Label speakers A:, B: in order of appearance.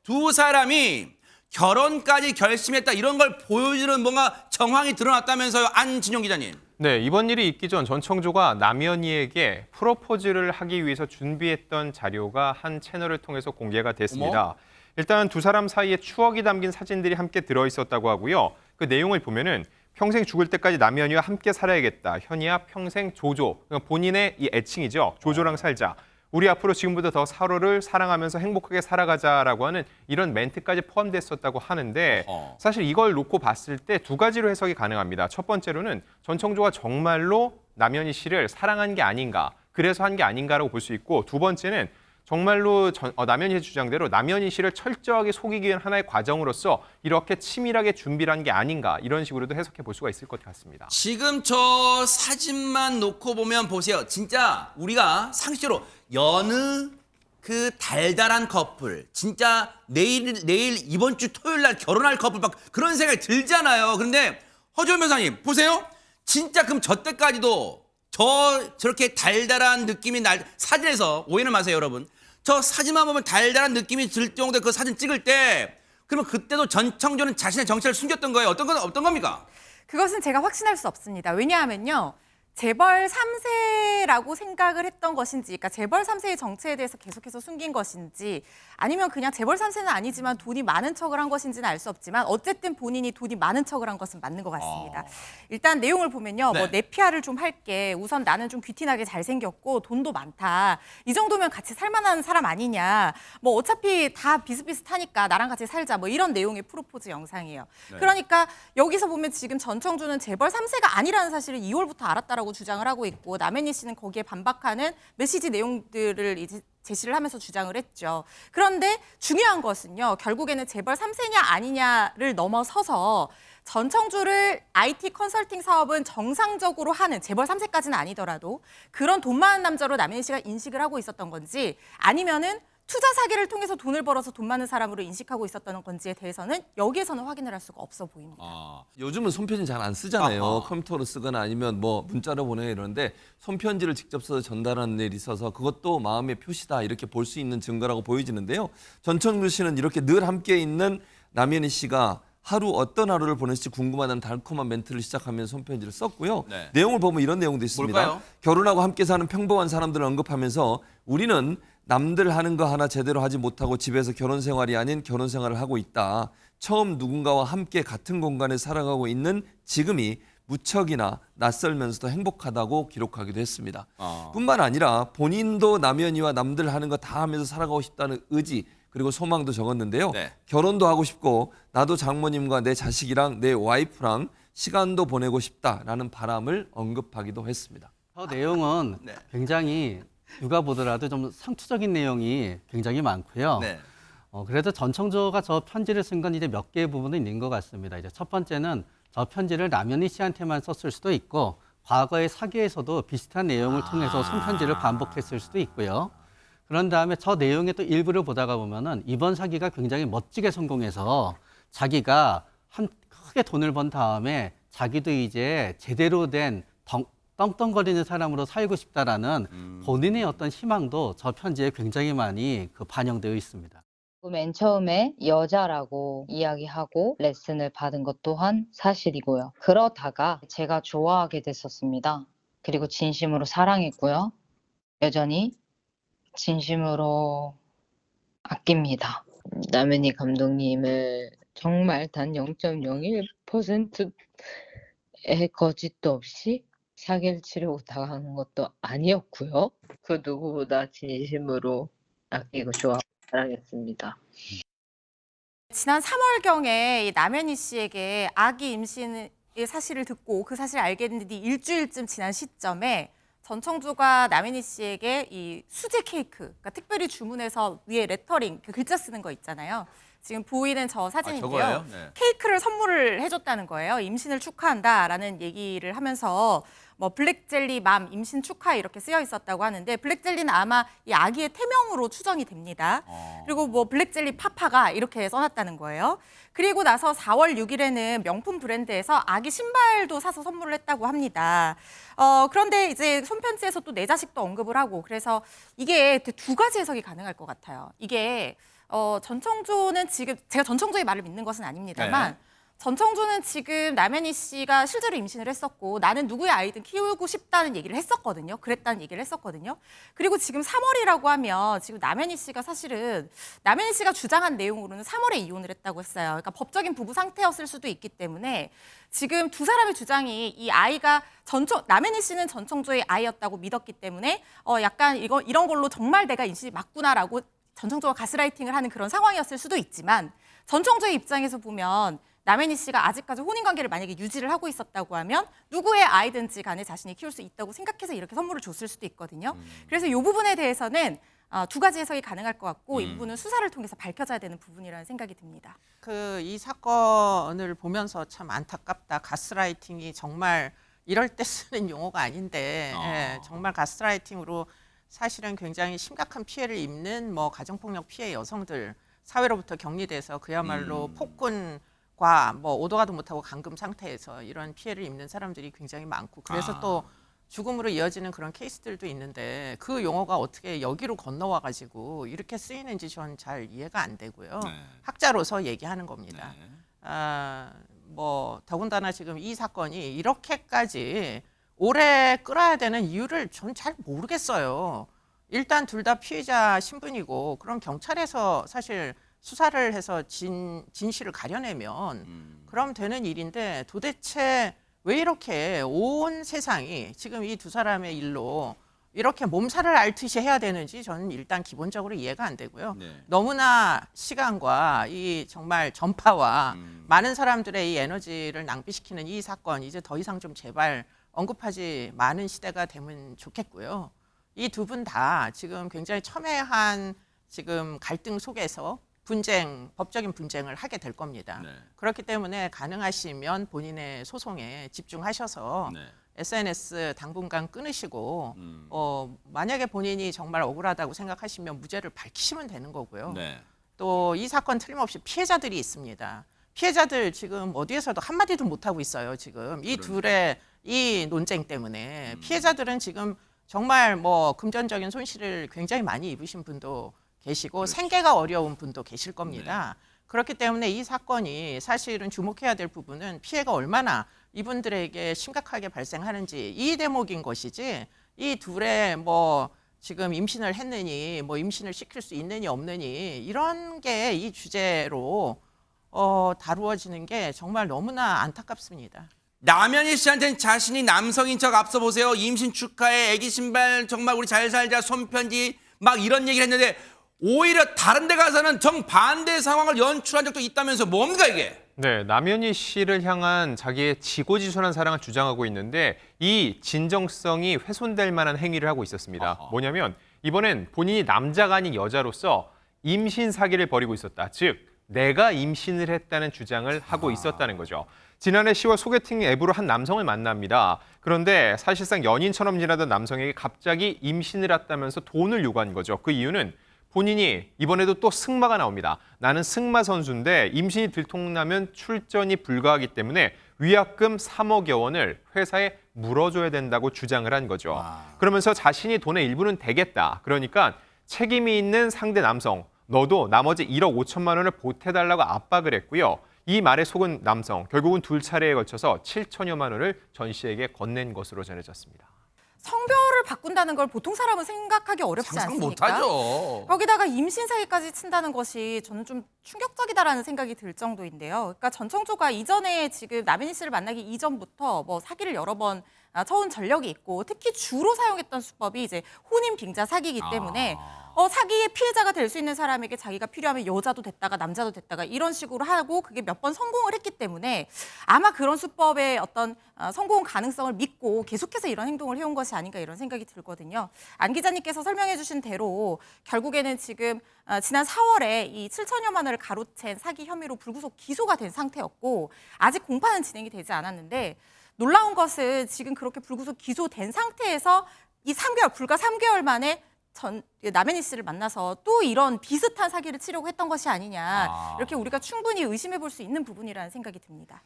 A: 두 사람이 결혼까지 결심했다 이런 걸 보여주는 뭔가 정황이 드러났다면서요, 안진용 기자님.
B: 네, 이번 일이 있기 전 전청조가 남연희에게 프로포즈를 하기 위해서 준비했던 자료가 한 채널을 통해서 공개가 됐습니다.
A: 어머?
B: 일단 두 사람 사이에 추억이 담긴 사진들이 함께 들어있었다고 하고요. 그 내용을 보면은 평생 죽을 때까지 남연희와 함께 살아야겠다. 현희야 평생 조조. 그러니까 본인의 이 애칭이죠. 조조랑 살자. 우리 앞으로 지금부터 더 서로를 사랑하면서 행복하게 살아가자라고 하는 이런 멘트까지 포함됐었다고 하는데 사실 이걸 놓고 봤을 때 두 가지로 해석이 가능합니다. 첫 번째로는 전청조가 정말로 남연희 씨를 사랑한 게 아닌가, 그래서 한 게 아닌가라고 볼 수 있고, 두 번째는 정말로 남연희의 주장대로 남연희 씨를 철저하게 속이기 위한 하나의 과정으로서 이렇게 치밀하게 준비를 한 게 아닌가, 이런 식으로도 해석해 볼 수가 있을 것 같습니다.
A: 지금 저 사진만 놓고 보면 보세요. 진짜 우리가 상식적으로 여느 그 달달한 커플, 진짜 내일 이번 주 토요일 날 결혼할 커플 막 그런 생각이 들잖아요. 그런데 허지원 변호사님 보세요. 진짜 그럼 저 때까지도 저렇게 달달한 느낌이 날 사진에서 오해는 마세요, 여러분. 저 사진만 보면 달달한 느낌이 들 정도의 그 사진 찍을 때 그러면 그때도 전청조는 자신의 정체를 숨겼던 거예요. 어떤 겁니까?
C: 그것은 제가 확신할 수 없습니다. 왜냐하면요. 재벌 3세라고 생각을 했던 것인지, 그러니까 재벌 3세의 정체에 대해서 계속해서 숨긴 것인지, 아니면 그냥 재벌 3세는 아니지만 돈이 많은 척을 한 것인지는 알 수 없지만 어쨌든 본인이 돈이 많은 척을 한 것은 맞는 것 같습니다. 일단 내용을 보면요.
A: 네.
C: 뭐 내 PR을 좀 할게. 우선 나는 좀 귀티나게 잘생겼고 돈도 많다. 이 정도면 같이 살만한 사람 아니냐. 뭐 어차피 다 비슷비슷하니까 나랑 같이 살자. 뭐 이런 내용의 프로포즈 영상이에요.
A: 네.
C: 그러니까 여기서 보면 지금 전청조는 재벌 3세가 아니라는 사실을 2월부터 알았다라고 주장을 하고 있고, 남현희 씨는 거기에 반박하는 메시지 내용들을 이제 제시를 하면서 주장을 했죠. 그런데 중요한 것은요. 결국에는 재벌 3세냐 아니냐를 넘어서서 전청조를 IT 컨설팅 사업은 정상적으로 하는, 재벌 3세까지는 아니더라도 그런 돈 많은 남자로 남현희 씨가 인식을 하고 있었던 건지, 아니면은 투자 사기를 통해서 돈을 벌어서 돈 많은 사람으로 인식하고 있었던 건지에 대해서는 여기에서는 확인을 할 수가 없어 보입니다.
D: 요즘은 손편지 잘 안 쓰잖아요.
A: 아하.
D: 컴퓨터로 쓰거나 아니면 뭐 문자로 보내거나 이러는데 손편지를 직접 써서 전달하는 일이 있어서 그것도 마음의 표시다 이렇게 볼 수 있는 증거라고 보여지는데요. 전청조 씨는 이렇게 늘 함께 있는 남현희 씨가 하루 어떤 하루를 보낼지 궁금하다는 달콤한 멘트를 시작하면서 손편지를 썼고요.
A: 네.
D: 내용을 보면 이런 내용도 있습니다.
A: 뭘까요?
D: 결혼하고 함께 사는 평범한 사람들을 언급하면서 우리는 남들 하는 거 하나 제대로 하지 못하고 집에서 결혼 생활이 아닌 결혼 생활을 하고 있다. 처음 누군가와 함께 같은 공간에 살아가고 있는 지금이 무척이나 낯설면서도 행복하다고 기록하기도 했습니다. 뿐만 아니라 본인도 남연희와 남들 하는 거 다 하면서 살아가고 싶다는 의지 그리고 소망도 적었는데요.
A: 네.
D: 결혼도 하고 싶고 나도 장모님과 내 자식이랑 내 와이프랑 시간도 보내고 싶다라는 바람을 언급하기도 했습니다.
E: 저 내용은
A: 네.
E: 굉장히 누가 보더라도 좀 상투적인 내용이 굉장히 많고요.
A: 네.
E: 그래도 전청조가 저 편지를 쓴 건 이제 몇 개의 부분이 있는 것 같습니다. 이제 첫 번째는 저 편지를 남현희 씨한테만 썼을 수도 있고, 과거의 사기에서도 비슷한 내용을 통해서 손편지를 반복했을 수도 있고요. 그런 다음에 저 내용의 또 일부를 보다가 보면은 이번 사기가 굉장히 멋지게 성공해서 자기가 크게 돈을 번 다음에 자기도 이제 제대로 된 떵떵거리는 사람으로 살고 싶다라는 본인의 어떤 희망도 저 편지에 굉장히 많이 반영되어 있습니다.
F: 맨 처음에 여자라고 이야기하고 레슨을 받은 것 또한 사실이고요. 그러다가 제가 좋아하게 됐었습니다. 그리고 진심으로 사랑했고요. 여전히 진심으로 아낍니다. 남현희 감독님을 정말 단 0.01%의 거짓도 없이 사기를 치려고 당하는 것도 아니었고요. 그 누구보다 진심으로 아끼고 좋아하고 사랑했습니다.
C: 지난 3월경에 남현희 씨에게 아기 임신의 사실을 듣고 그 사실을 알게 됐는데 일주일쯤 지난 시점에 전청조가 남현희 씨에게 이 수제 케이크, 그러니까 특별히 주문해서 위에 레터링, 그 글자 쓰는 거 있잖아요. 지금 보이는 저 사진인데요.
A: 저거예요? 네.
C: 케이크를 선물을 해줬다는 거예요. 임신을 축하한다라는 얘기를 하면서 뭐 블랙젤리 맘 임신 축하 이렇게 쓰여 있었다고 하는데, 블랙젤리는 아마 이 아기의 태명으로 추정이 됩니다. 그리고 뭐 블랙젤리 파파가 이렇게 써놨다는 거예요. 그리고 나서 4월 6일에는 명품 브랜드에서 아기 신발도 사서 선물을 했다고 합니다. 그런데 이제 손편지에서 또 내 자식도 언급을 하고, 그래서 이게 두 가지 해석이 가능할 것 같아요. 이게 전청조는 지금 제가 전청조의 말을 믿는 것은 아닙니다만
A: 네.
C: 전청조는 지금 남현희 씨가 실제로 임신을 했었고 나는 누구의 아이든 키우고 싶다는 얘기를 했었거든요. 그랬다는 얘기를 했었거든요. 그리고 지금 3월이라고 하면 지금 남현희 씨가 사실은 남현희 씨가 주장한 내용으로는 3월에 이혼을 했다고 했어요. 그러니까 법적인 부부 상태였을 수도 있기 때문에 지금 두 사람의 주장이 이 아이가 남현희 씨는 전청조의 아이였다고 믿었기 때문에 약간 이런 걸로 정말 내가 임신이 맞구나라고 전청조가 가스라이팅을 하는 그런 상황이었을 수도 있지만 전청조의 입장에서 보면 남현희 씨가 아직까지 혼인관계를 만약에 유지를 하고 있었다고 하면 누구의 아이든지 간에 자신이 키울 수 있다고 생각해서 이렇게 선물을 줬을 수도 있거든요. 그래서 이 부분에 대해서는 두 가지 해석이 가능할 것 같고 이 부분은 수사를 통해서 밝혀져야 되는 부분이라는 생각이 듭니다.
G: 이 사건을 보면서 참 안타깝다. 가스라이팅이 정말 이럴 때 쓰는 용어가 아닌데 정말 가스라이팅으로 사실은 굉장히 심각한 피해를 입는 뭐 가정폭력 피해 여성들 사회로부터 격리돼서 그야말로 폭군과 뭐 오도 가도 못하고 감금 상태에서 이런 피해를 입는 사람들이 굉장히 많고 그래서 또 죽음으로 이어지는 그런 케이스들도 있는데 그 용어가 어떻게 여기로 건너와 가지고 이렇게 쓰이는지 전 잘 이해가 안 되고요. 학자로서 얘기하는 겁니다. 뭐 더군다나 지금 이 사건이 이렇게까지 오래 끌어야 되는 이유를 전 잘 모르겠어요. 일단 둘 다 피해자 신분이고 그럼 경찰에서 사실 수사를 해서 진실을 가려내면 그럼 되는 일인데 도대체 왜 이렇게 온 세상이 지금 이 두 사람의 일로 이렇게 몸살을 앓듯이 해야 되는지 저는 일단 기본적으로 이해가 안 되고요.
A: 네.
G: 너무나 시간과 이 정말 전파와 많은 사람들의 이 에너지를 낭비시키는 이 사건 이제 더 이상 좀 제발 언급하지 많은 시대가 되면 좋겠고요. 이 두 분 다 지금 굉장히 첨예한 지금 갈등 속에서 법적인 분쟁을 하게 될 겁니다.
A: 네.
G: 그렇기 때문에 가능하시면 본인의 소송에 집중하셔서
A: 네.
G: SNS 당분간 끊으시고 만약에 본인이 정말 억울하다고 생각하시면 무죄를 밝히시면 되는 거고요.
A: 네.
G: 또 이 사건 틀림없이 피해자들이 있습니다. 피해자들 지금 어디에서도 한마디도 못하고 있어요. 지금 이 둘의 이 논쟁 때문에 피해자들은 지금 정말 뭐 금전적인 손실을 굉장히 많이 입으신 분도 계시고 생계가 어려운 분도 계실 겁니다. 그렇기 때문에 이 사건이 사실은 주목해야 될 부분은 피해가 얼마나 이분들에게 심각하게 발생하는지 이 대목인 것이지 이 둘의 뭐 지금 임신을 했느니 뭐 임신을 시킬 수 있느니 없느니 이런 게 이 주제로 다루어지는 게 정말 너무나 안타깝습니다.
A: 남현희 씨한테는 자신이 남성인 척 앞서 보세요. 임신 축하해, 애기 신발 정말 우리 잘 살자, 손편지 막 이런 얘기를 했는데 오히려 다른 데 가서는 정반대의 상황을 연출한 적도 있다면서 뭡니까 이게?
B: 네, 남현희 씨를 향한 자기의 지고지순한 사랑을 주장하고 있는데 이 진정성이 훼손될 만한 행위를 하고 있었습니다. 뭐냐면 이번엔 본인이 남자가 아닌 여자로서 임신 사기를 벌이고 있었다. 즉, 내가 임신을 했다는 주장을 하고 있었다는 거죠. 지난해 10월 소개팅 앱으로 한 남성을 만납니다. 그런데 사실상 연인처럼 지내던 남성에게 갑자기 임신을 했다면서 돈을 요구한 거죠. 그 이유는 본인이 이번에도 또 승마가 나옵니다. 나는 승마 선수인데 임신이 들통나면 출전이 불가하기 때문에 위약금 3억여 원을 회사에 물어줘야 된다고 주장을 한 거죠. 그러면서 자신이 돈의 일부는 대겠다. 그러니까 책임이 있는 상대 남성, 너도 나머지 1억 5천만 원을 보태달라고 압박을 했고요. 이 말에 속은 남성, 결국은 두 차례에 걸쳐서 7천여만 원을 전 씨에게 건넨 것으로 전해졌습니다.
C: 성별을 바꾼다는 걸 보통 사람은 생각하기 어렵지
A: 상상
C: 않습니까?
A: 못하죠.
C: 거기다가 임신 사기까지 친다는 것이 저는 좀 충격적이다라는 생각이 들 정도인데요. 그러니까 전청조가 이전에 지금 남현희 씨를 만나기 이전부터 뭐 사기를 여러 번 쳐온 전력이 있고 특히 주로 사용했던 수법이 이제 혼인 빙자 사기이기 때문에 사기의 피해자가 될 수 있는 사람에게 자기가 필요하면 여자도 됐다가 남자도 됐다가 이런 식으로 하고 그게 몇 번 성공을 했기 때문에 아마 그런 수법의 어떤 성공 가능성을 믿고 계속해서 이런 행동을 해온 것이 아닌가 이런 생각이 들거든요. 안 기자님께서 설명해 주신 대로 결국에는 지금 지난 4월에 이 7천여만 원을 가로챈 사기 혐의로 불구속 기소가 된 상태였고 아직 공판은 진행이 되지 않았는데 놀라운 것은 지금 그렇게 불구속 기소된 상태에서 이 불과 3개월 만에 남현희 씨를 만나서 또 이런 비슷한 사기를 치려고 했던 것이 아니냐 이렇게 우리가 충분히 의심해 볼 수 있는 부분이라는 생각이 듭니다.